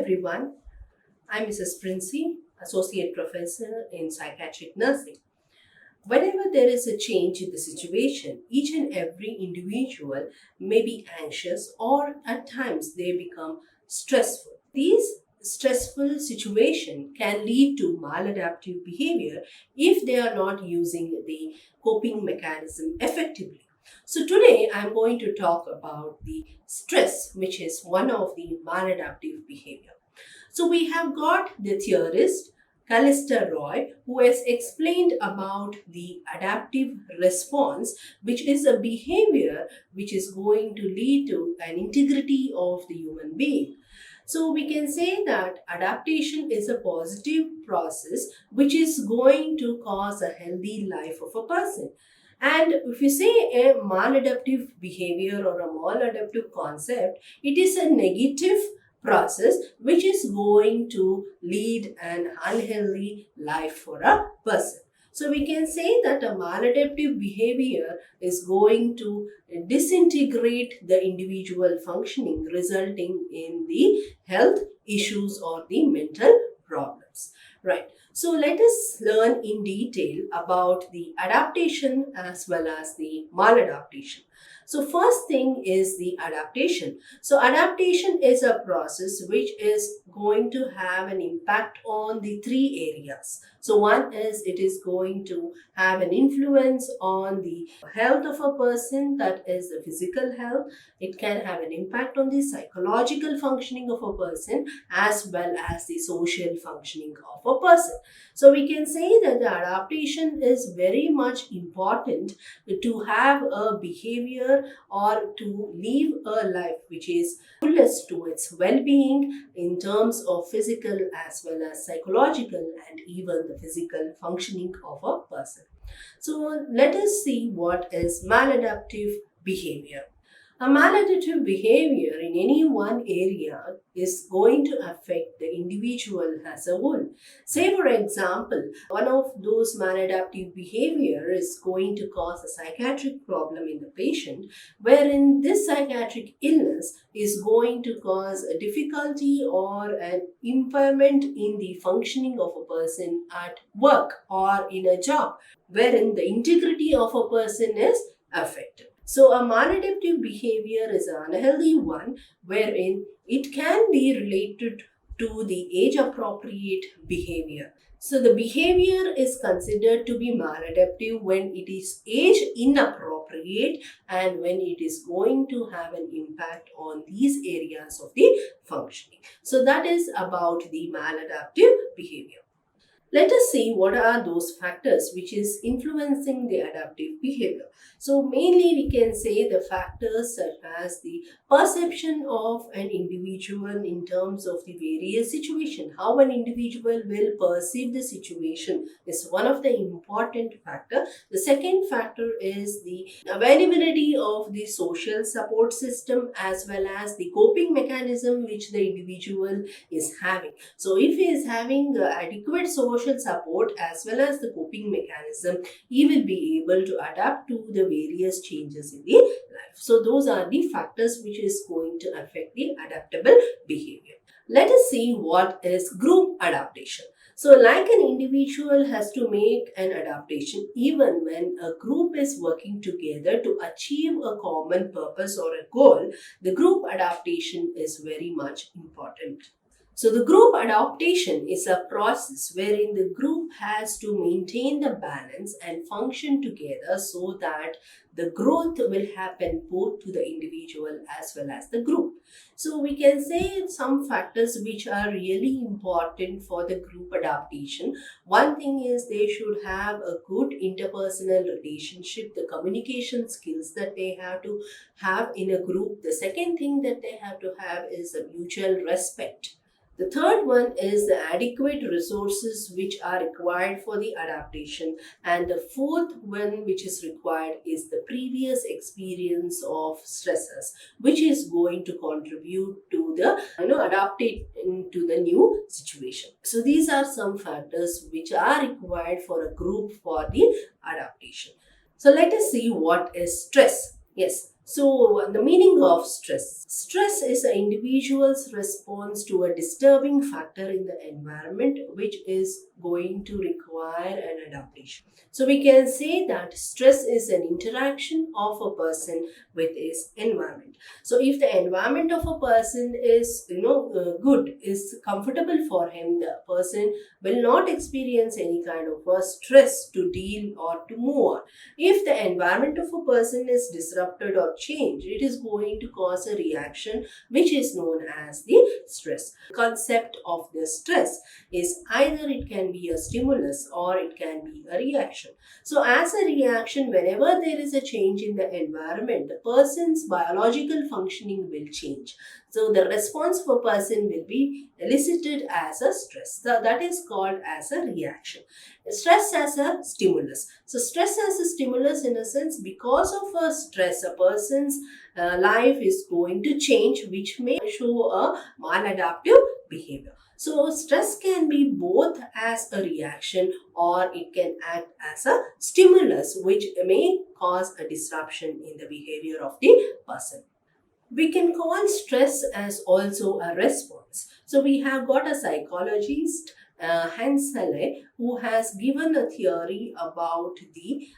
everyone. I'm Mrs. Princey, Associate Professor in Psychiatric Nursing. Whenever there is a change in the situation, each and every individual may be anxious or at times they become stressful. These stressful situation can lead to maladaptive behavior if they are not using the coping mechanism effectively. So today I'm going to talk about the stress, which is one of the maladaptive behavior. So we have got the theorist Calister Roy, who has explained about the adaptive response, which is a behavior which is going to lead to an integrity of the human being. So we can say that adaptation is a positive process which is going to cause a healthy life of a person. And if you say a maladaptive behavior or a maladaptive concept, it is a negative process which is going to lead an unhealthy life for a person. So we can say that a maladaptive behavior is going to disintegrate the individual functioning, resulting in the health issues or the mental problems. Right. So let us learn in detail about the adaptation as well as the maladaptation. So first thing is the adaptation. So adaptation is a process which is going to have an impact on the three areas. So one is it is going to have an influence on the health of a person, that is the physical health. It can have an impact on the psychological functioning of a person as well as the social functioning of a person. So we can say that the adaptation is very much important to have a behavior or to live a life which is fullest to its well-being in terms of physical as well as psychological and even the physical functioning of a person. So let us see what is maladaptive behavior. A maladaptive behavior in any one area is going to affect the individual as a whole. Say for example, one of those maladaptive behavior is going to cause a psychiatric problem in the patient, wherein this psychiatric illness is going to cause a difficulty or an impairment in the functioning of a person at work or in a job, wherein the integrity of a person is affected. So a maladaptive behavior is an unhealthy one wherein it can be related to the age appropriate behavior. So the behavior is considered to be maladaptive when it is age inappropriate and when it is going to have an impact on these areas of the functioning. So that is about the maladaptive behavior. Let us see what are those factors which is influencing the adaptive behavior. So mainly we can say the factors such as the perception of an individual in terms of the various situation. How an individual will perceive the situation is one of the important factor. The second factor is the availability of the social support system as well as the coping mechanism which the individual is having. So if he is having adequate social support as well as the coping mechanism, he will be able to adapt to the various changes in the life. So those are the factors which is going to affect the adaptable behavior. Let us see what is group adaptation. So like an individual has to make an adaptation even when a group is working together to achieve a common purpose or a goal, the group adaptation is very much important. So the group adaptation is a process wherein the group has to maintain the balance and function together so that the growth will happen both to the individual as well as the group. So we can say some factors which are really important for the group adaptation. One thing is they should have a good interpersonal relationship, the communication skills that they have to have in a group. The second thing that they have to have is a mutual respect. The third one is the adequate resources which are required for the adaptation, and the fourth one which is required is the previous experience of stressors which is going to contribute to the adapting to the new situation. So these are some factors which are required for a group for the adaptation. So let us see what is stress. Yes. So, the meaning of stress. Stress is an individual's response to a disturbing factor in the environment which is going to require an adaptation. So, we can say that stress is an interaction of a person with his environment. So, if the environment of a person is, good, is comfortable for him, the person will not experience any kind of a stress to deal or to move on. If the environment of a person is disrupted or changed, it is going to cause a reaction which is known as the stress. The concept of the stress is either it can be a stimulus or it can be a reaction. So, as a reaction, whenever there is a change in the environment, the person's biological functioning will change. So, the response of a person will be elicited as a stress. So, that is called as a reaction. Stress as a stimulus. So, stress as a stimulus, in a sense, because of a stress, a person's life is going to change, which may show a maladaptive behavior. So, stress can be both as a reaction or it can act as a stimulus, which may cause a disruption in the behavior of the person. We can call stress as also a response. So we have got a psychologist, Hans Selle, who has given a theory about the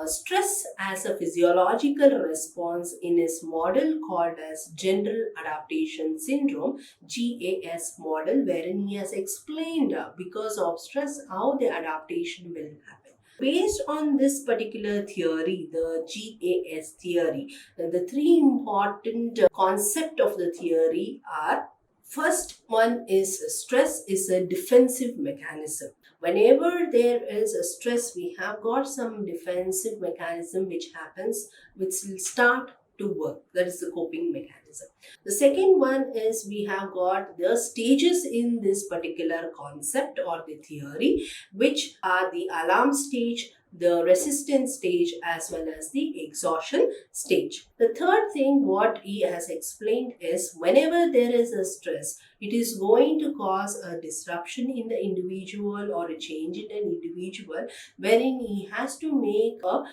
stress as a physiological response in his model called as General Adaptation Syndrome, GAS model, wherein he has explained because of stress how the adaptation will happen. Based on this particular theory, the GAS theory, the three important concept of the theory are: first one is stress is a defensive mechanism. Whenever there is a stress, we have got some defensive mechanism which happens, which will start to work. That is the coping mechanism. The second one is we have got the stages in this particular concept or the theory, which are the alarm stage, the resistance stage, as well as the exhaustion stage. The third thing what he has explained is whenever there is a stress, it is going to cause a disruption in the individual or a change in an individual wherein he has to make a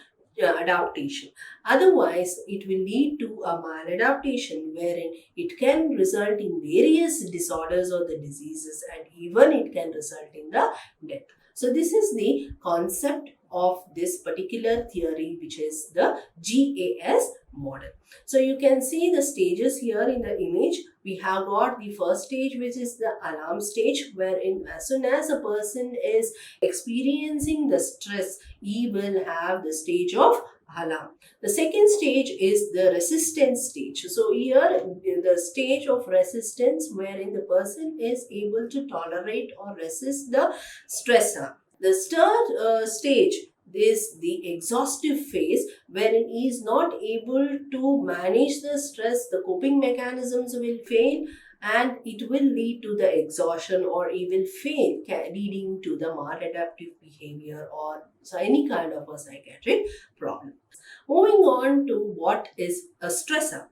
adaptation. Otherwise, it will lead to a maladaptation wherein it can result in various disorders or the diseases, and even it can result in the death. So, this is the concept of this particular theory, which is the GAS model. So, you can see the stages here in the image. We have got the first stage, which is the alarm stage, wherein as soon as a person is experiencing the stress, he will have the stage of alarm. The second stage is the resistance stage. So here the stage of resistance wherein the person is able to tolerate or resist the stressor. The third stage is the exhaustive phase wherein he is not able to manage the stress, the coping mechanisms will fail and it will lead to the exhaustion or he will fail, leading to the maladaptive behavior or any kind of a psychiatric problem. Moving on to what is a stressor.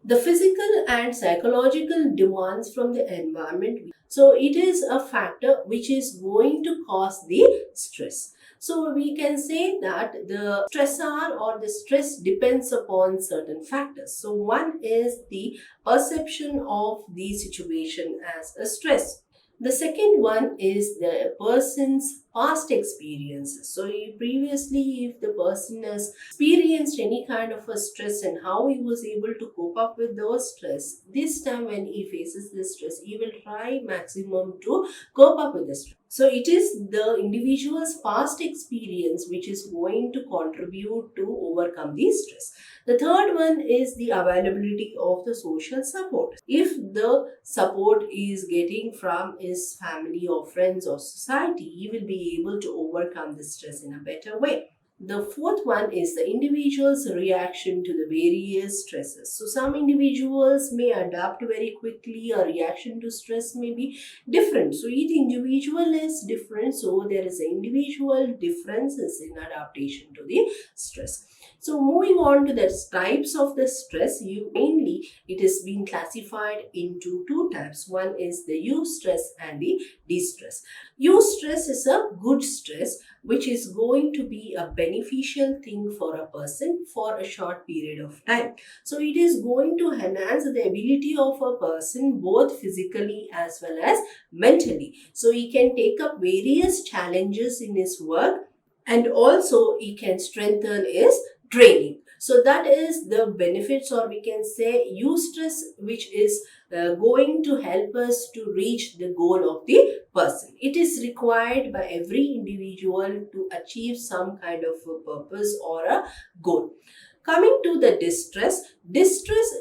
The physical and psychological demands from the environment. So it is a factor which is going to cause the stress. So we can say that the stressor or the stress depends upon certain factors. So one is the perception of the situation as a stress. The second one is the person's past experiences. So, previously, if the person has experienced any kind of a stress and how he was able to cope up with those stress, this time when he faces this stress, he will try maximum to cope up with the stress. So, it is the individual's past experience which is going to contribute to overcome the stress. The third one is the availability of the social support. If the support is getting from his family or friends or society, he will be able to overcome the stress in a better way. The fourth one is the individual's reaction to the various stresses. So some individuals may adapt very quickly, a reaction to stress may be different. So each individual is different. So there is individual differences in adaptation to the stress. So moving on to the types of the stress, mainly it is being classified into two types. One is the eustress and the distress. Eustress is a good stress which is going to be a benefit beneficial thing for a person for a short period of time. So it is going to enhance the ability of a person both physically as well as mentally. So he can take up various challenges in his work, and also he can strengthen his training. So that is the benefits, or we can say eustress, which is going to help us to reach the goal of the person. It is required by every individual to achieve some kind of a purpose or a goal. Coming to the distress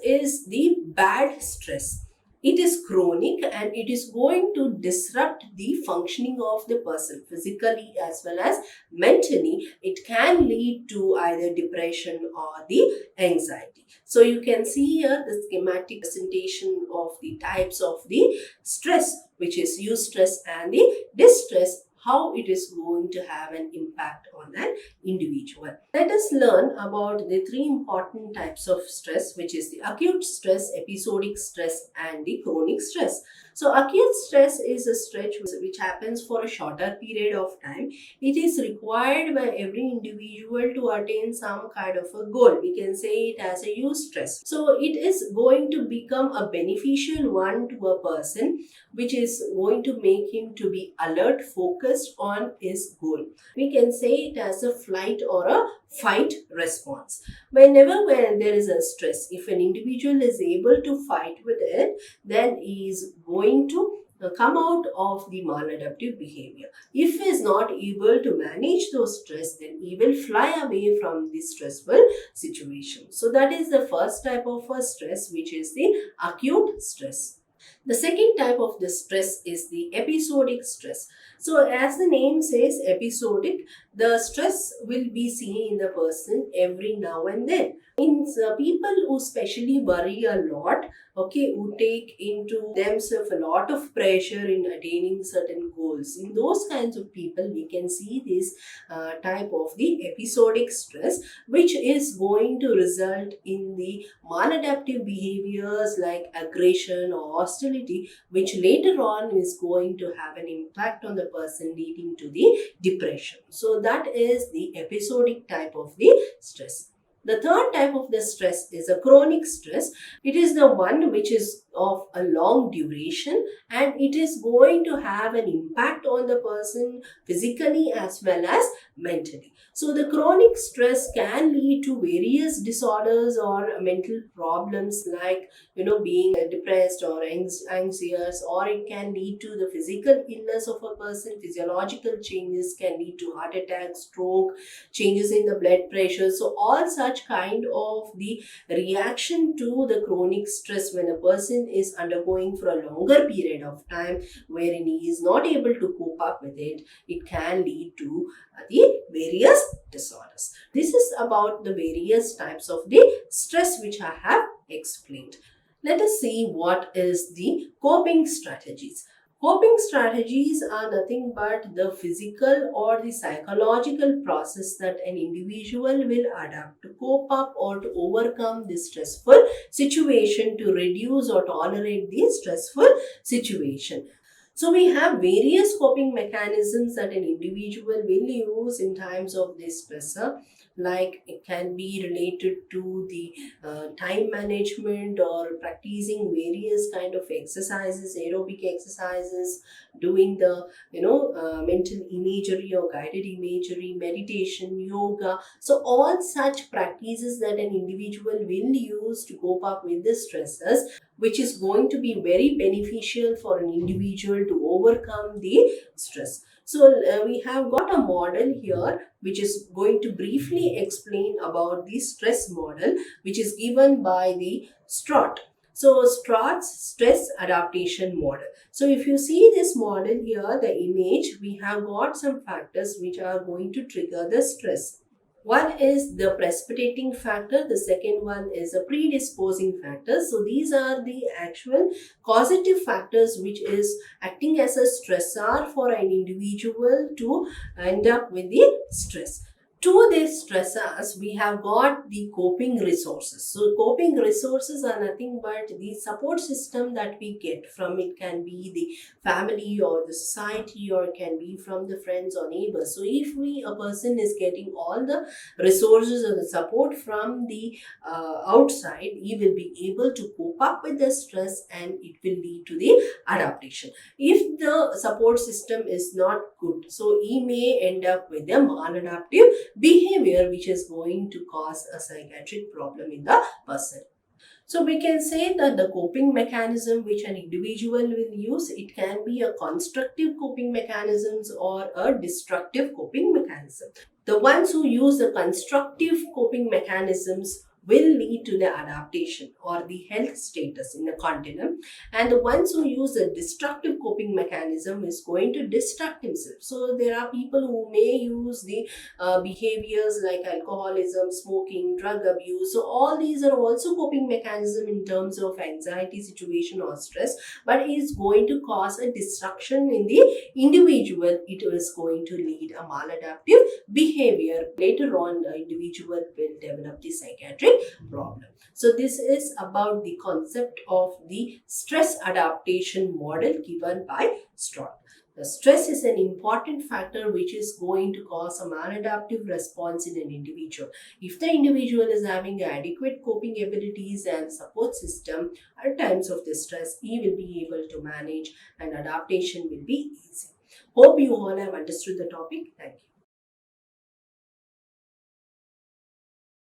is the bad stress. It is chronic and it is going to disrupt the functioning of the person physically as well as mentally. It can lead to either depression or the anxiety. So you can see here the schematic presentation of the types of the stress, which is eustress and the distress, how it is going to have an impact on an individual. Let us learn about the three important types of stress, which is the acute stress, episodic stress, and the chronic stress. So acute stress is a stretch which happens for a shorter period of time. It is required by every individual to attain some kind of a goal. We can say it as a eustress. So it is going to become a beneficial one to a person, which is going to make him to be alert, focused on his goal. We can say it as a flight or a fight response. Whenever when there is a stress, if an individual is able to fight with it, then he is going to come out of the maladaptive behavior. If he is not able to manage those stress, then he will fly away from the stressful situation. So that is the first type of a stress, which is the acute stress. The second type of the stress is the episodic stress. So as the name says, episodic, the stress will be seen in the person every now and then. In people who especially worry a lot, okay, who take into themselves a lot of pressure in attaining certain goals, in those kinds of people, we can see this type of the episodic stress, which is going to result in the maladaptive behaviors like aggression or hostility, which later on is going to have an impact on the person, leading to the depression. So that is the episodic type of the stress. The third type of the stress is a chronic stress. It is the one which is of a long duration, and it is going to have an impact on the person physically as well as mentally. So the chronic stress can lead to various disorders or mental problems, like being depressed or anxious, or it can lead to the physical illness of a person. Physiological changes can lead to heart attack, stroke, changes in the blood pressure. So all such kind of the reaction to the chronic stress, when a person is undergoing for a longer period of time wherein he is not able to cope up with it, it can lead to the various disorders. This is about the various types of the stress which I have explained. Let us see what is the coping strategies. Coping strategies are nothing but the physical or the psychological process that an individual will adapt to cope up or to overcome the stressful situation, to reduce or tolerate the stressful situation. So we have various coping mechanisms that an individual will use in times of this stressor. Like it can be related to the time management, or practicing various kind of exercises, aerobic exercises, doing the mental imagery or guided imagery, meditation, yoga. So all such practices that an individual will use to cope up with the stresses, which is going to be very beneficial for an individual to overcome the stress. So we have got a model here which is going to briefly explain about the stress model, which is given by the Strout. So Strout's stress adaptation model. So if you see this model here, the image, we have got some factors which are going to trigger the stress. One is the precipitating factor, the second one is a predisposing factor. So these are the actual causative factors which is acting as a stressor for an individual to end up with the stress. To these stressors, we have got the coping resources. So, coping resources are nothing but the support system that we get from it. Can be the family or the society, or it can be from the friends or neighbors. So, if a person is getting all the resources or the support from the outside, he will be able to cope up with the stress, and it will lead to the adaptation. If the support system is not good, so he may end up with a maladaptive behavior, which is going to cause a psychiatric problem in the person. So we can say that the coping mechanism which an individual will use, it can be a constructive coping mechanisms or a destructive coping mechanism. The ones who use the constructive coping mechanisms will lead to the adaptation or the health status in the continuum, and the ones who use the destructive coping mechanism is going to destruct himself. So there are people who may use the behaviors like alcoholism, smoking, drug abuse. So all these are also coping mechanism in terms of anxiety situation or stress, but it is going to cause a destruction in the individual. It is going to lead a maladaptive behavior. Later on, the individual will develop the psychiatric problem. So this is about the concept of the stress adaptation model given by Stroll. The stress is an important factor which is going to cause a maladaptive response in an individual. If the individual is having adequate coping abilities and support system at times of the stress, he will be able to manage, and adaptation will be easy. Hope you all have understood the topic. Thank you.